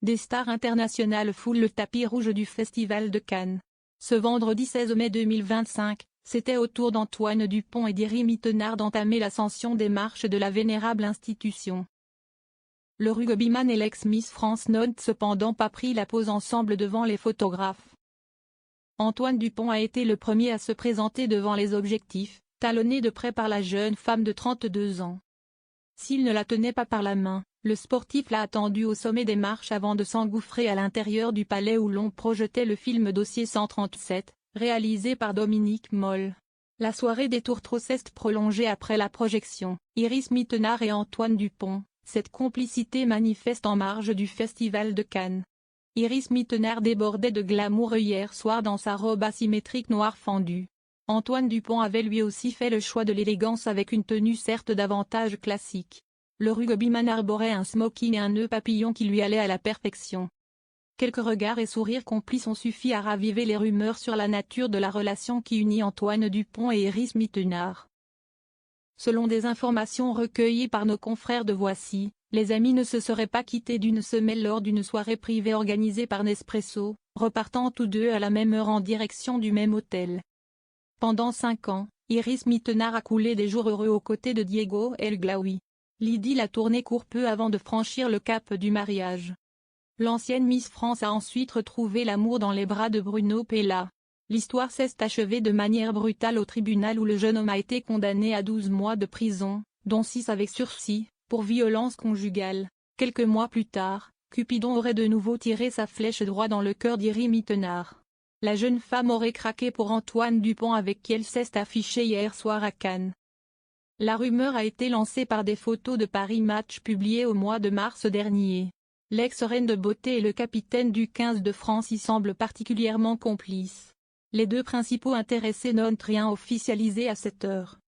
Des stars internationales foulent le tapis rouge du Festival de Cannes. Ce vendredi 16 mai 2025, c'était au tour d'Antoine Dupont et d'Iris Mittenard d'entamer l'ascension des marches de la vénérable institution. Le rugbyman et l'ex-Miss France n'ont cependant pas pris la pose ensemble devant les photographes. Antoine Dupont a été le premier à se présenter devant les objectifs, talonné de près par la jeune femme de 32 ans. S'il ne la tenait pas par la main, le sportif l'a attendue au sommet des marches avant de s'engouffrer à l'intérieur du palais où l'on projetait le film Dossier 137, réalisé par Dominique Moll. La soirée des tours s'est prolongée après la projection. Iris Mittenard et Antoine Dupont, cette complicité manifeste en marge du Festival de Cannes. Iris Mittenard débordait de glamour hier soir dans sa robe asymétrique noire fendue. Antoine Dupont avait lui aussi fait le choix de l'élégance avec une tenue certes davantage classique. Le rugbyman arborait un smoking et un nœud papillon qui lui allaient à la perfection. Quelques regards et sourires complices ont suffi à raviver les rumeurs sur la nature de la relation qui unit Antoine Dupont et Iris Mittenard. Selon des informations recueillies par nos confrères de Voici, les amis ne se seraient pas quittés d'une semelle lors d'une soirée privée organisée par Nespresso, repartant tous deux à la même heure en direction du même hôtel. Pendant 5 ans, Iris Mittenard a coulé des jours heureux aux côtés de Diego El Glaoui. L'idylle a tourné court peu avant de franchir le cap du mariage. L'ancienne Miss France a ensuite retrouvé l'amour dans les bras de Bruno Pella. L'histoire s'est achevée de manière brutale au tribunal où le jeune homme a été condamné à 12 mois de prison, dont 6 avec sursis, pour violence conjugale. Quelques mois plus tard, Cupidon aurait de nouveau tiré sa flèche droit dans le cœur d'Iris Mittenard. La jeune femme aurait craqué pour Antoine Dupont avec qui elle s'est affichée hier soir à Cannes. La rumeur a été lancée par des photos de Paris Match publiées au mois de mars dernier. L'ex-reine de beauté et le capitaine du 15 de France y semblent particulièrement complices. Les deux principaux intéressés n'ont rien officialisé à cette heure.